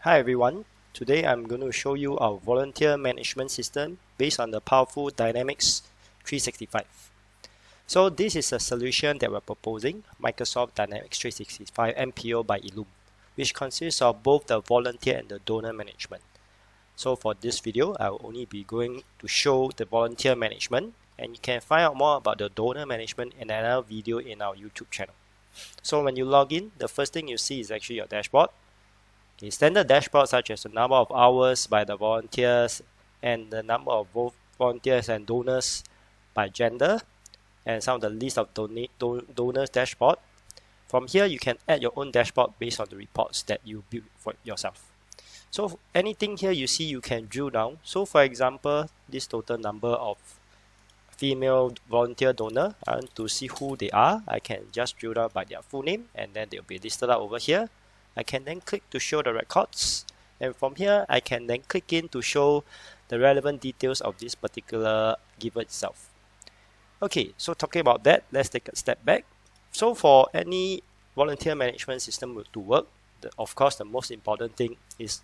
Hi everyone, today I'm going to show you our volunteer management system based on the powerful Dynamics 365. So this is a solution that we're proposing, Microsoft Dynamics 365 MPO by Ellume, which consists of both the volunteer and the donor management. So for this video, I will only be going to show the volunteer management, and you can find out more about the donor management in another video in our YouTube channel. So when you log in, the first thing you see is actually your dashboard. Okay, standard dashboard such as the number of hours by the volunteers and the number of both volunteers and donors by gender, and some of the list of donors dashboard. From here, you can add your own dashboard based on the reports that you build for yourself. So anything here you see, you can drill down. So for example, this total number of female volunteer donor, I want to see who they are. I can just drill down by their full name, and then they'll be listed out over here. I can then click to show the records, and from here I can then click in to show the relevant details of this particular giver itself. Okay, so talking about that, let's take a step back. So for any volunteer management system to work, of course the most important thing is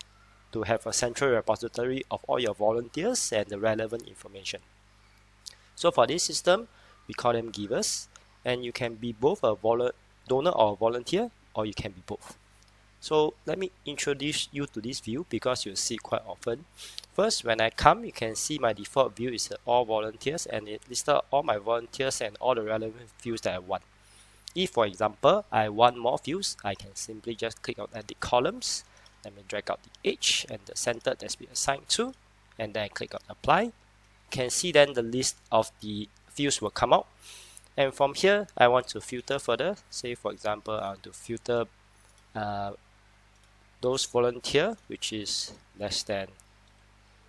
to have a central repository of all your volunteers and the relevant information. So for this system, we call them givers, and you can be both a donor or a volunteer, or you can be both. So let me introduce you to this view because you'll see it quite often. First, when I come, you can see my default view is all volunteers, and it listed all my volunteers and all the relevant fields that I want. If, for example, I want more fields, I can simply just click on edit columns. Let me drag out the age and the center that's been assigned to, and then click on apply. You can see then the list of the fields will come out. And from here, I want to filter further. Say, for example, I want to filter those volunteer which is less than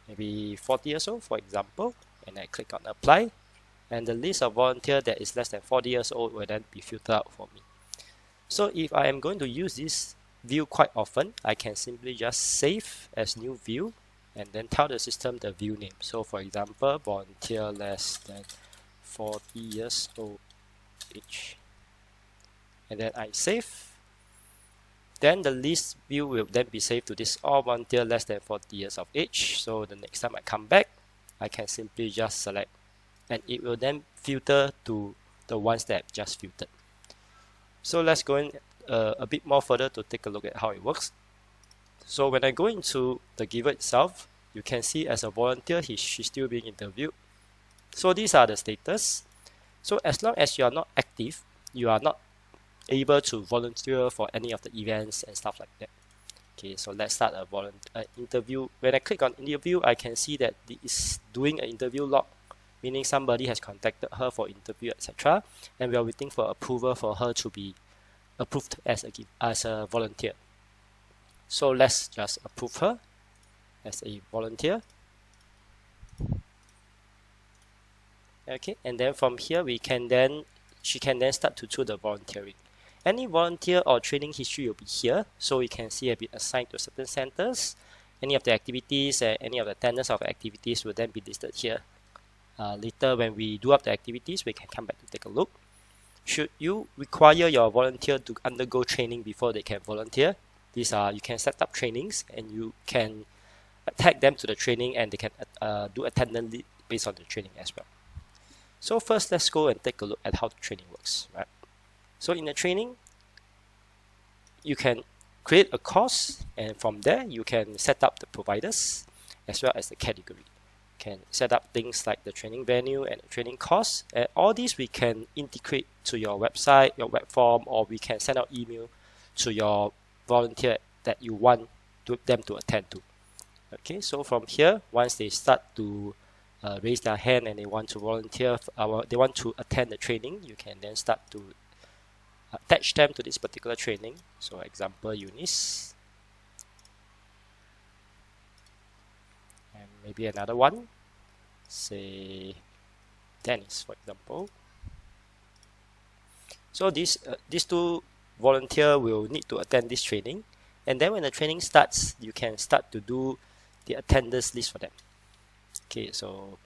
maybe 40 years old, for example, and I click on apply, and the list of volunteer that is less than 40 years old will then be filtered out for me. So if I am going to use this view quite often, I can simply just save as new view and then tell the system the view name. So for example, volunteer less than 40 years old age, and then I save. Then the list view will then be saved to this all volunteer less than 40 years of age. So the next time I come back, I can simply just select, and it will then filter to the ones that I've just filtered. So let's go in a bit more further to take a look at how it works. So when I go into the giver itself, you can see as a volunteer, she's still being interviewed. So these are the status. So as long as you are not active, you are not able to volunteer for any of the events and stuff like that. Okay, so let's start a interview. When I click on interview, I can see that it is doing an interview log, meaning somebody has contacted her for interview, etc. And we are waiting for approval for her to be approved as a volunteer. So let's just approve her as a volunteer. Okay, and then from here she can then start to do the volunteering. Any volunteer or training history will be here, so you can see have been assigned to certain centers. Any of the activities and any of the attendance of activities will then be listed here. Later when we do up the activities, we can come back to take a look. Should you require your volunteer to undergo training before they can volunteer, you can set up trainings and you can tag them to the training, and they can do attendance based on the training as well. So first, let's go and take a look at how the training works, right? So in the training, you can create a course, and from there you can set up the providers as well as the category. You can set up things like the training venue and the training course, and all these we can integrate to your website, your web form, or we can send out email to your volunteer that you want them to attend to. Okay, so from here, once they start to raise their hand and they want to volunteer, they want to attend the training, you can then start to attach them to this particular training. So example, Eunice, and maybe another one, say Dennis, for example. So these two volunteer will need to attend this training, and then when the training starts, you can start to do the attendance list for them. Okay, so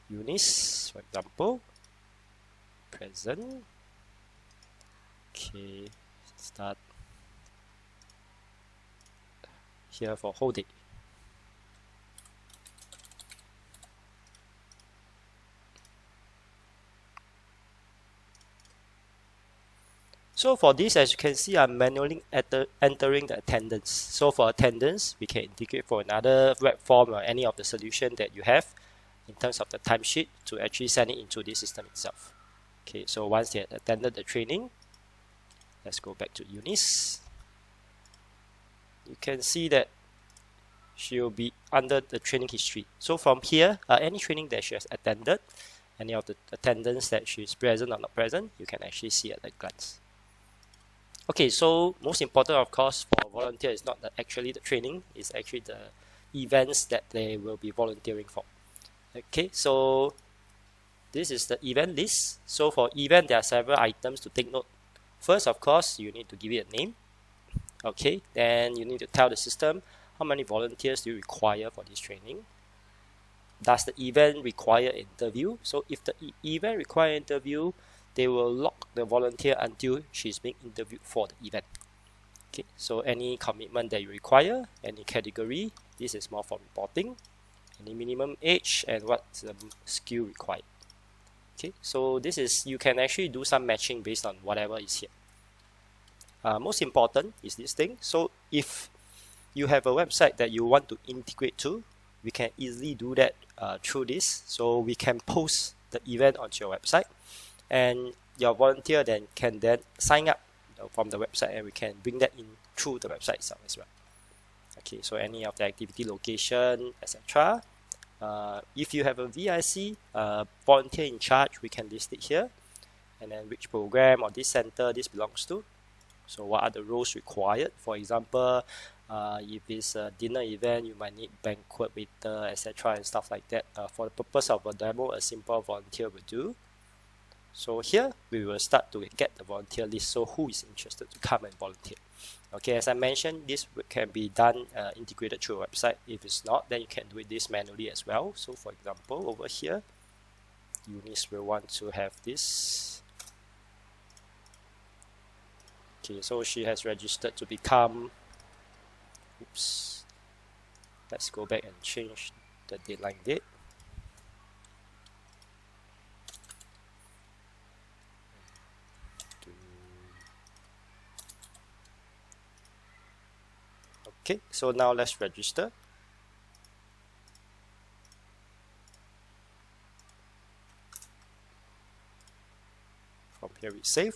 Eunice, for example, present. Okay, start here for whole day. So for this, as you can see, I'm manually entering the attendance. So for attendance, we can integrate for another web form or any of the solution that you have in terms of the timesheet to actually send it into this system itself. Okay, so once they attended the training, let's go back to Eunice. You can see that she will be under the training history. So from here, any training that she has attended, any of the attendance that she is present or not present, you can actually see at a glance. Okay, so most important, of course, for a volunteer is not actually the training, it's actually the events that they will be volunteering for. Okay, so this is the event list. So for event, there are several items to take note. First, of course, you need to give it a name. Okay, then you need to tell the system how many volunteers do you require for this training. Does the event require interview? So if the event requires interview, they will lock the volunteer until she's being interviewed for the event. Okay, so any commitment that you require, any category, this is more for reporting, any minimum age, and what's the skill required. Okay, so this is, you can actually do some matching based on whatever is here. Most important is this thing. So if you have a website that you want to integrate to, we can easily do that through this. So we can post the event onto your website, and your volunteer can sign up from the website, and we can bring that in through the website itself as well. Okay, so any of the activity location, etc. If you have a VIC, volunteer in charge, we can list it here, and then which program or this center this belongs to. So what are the roles required? For example, if it's a dinner event, you might need banquet waiter, etc. and stuff like that. For the purpose of a demo, a simple volunteer will do. So here we will start to get the volunteer list. So who is interested to come and volunteer? Okay, as I mentioned, this can be done integrated through a website. If it's not, then you can do this manually as well. So for example, over here, Eunice will want to have this. Okay, so she has registered to become, oops, let's go back and change the deadline date. Okay, so now let's register. From here we save,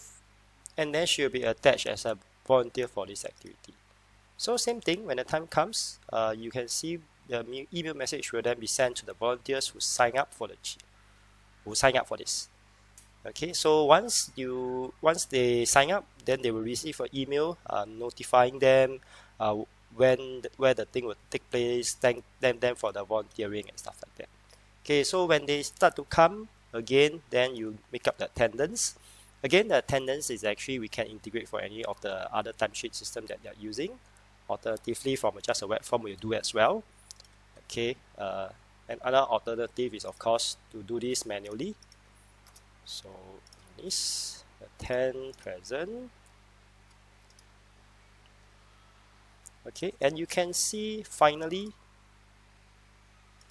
and then she will be attached as a volunteer for this activity. So same thing, when the time comes, you can see the email message will then be sent to the volunteers who sign up for this. Okay, so once they sign up, then they will receive an email notifying them where the thing will take place, thank them for the volunteering and stuff like that. Okay, so when they start to come again, then you make up the attendance. Again, the attendance is actually we can integrate for any of the other timesheet system that they're using. Alternatively, from just a web form, we'll do as well. Okay, another alternative is of course to do this manually. So this attend present. Okay, and you can see finally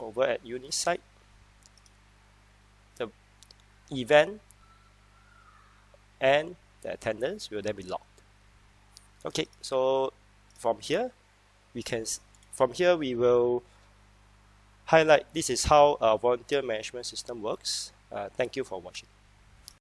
over at Eunice site, the event and the attendance will then be logged. Okay, so from here we will highlight this is how a volunteer management system works. Thank you for watching.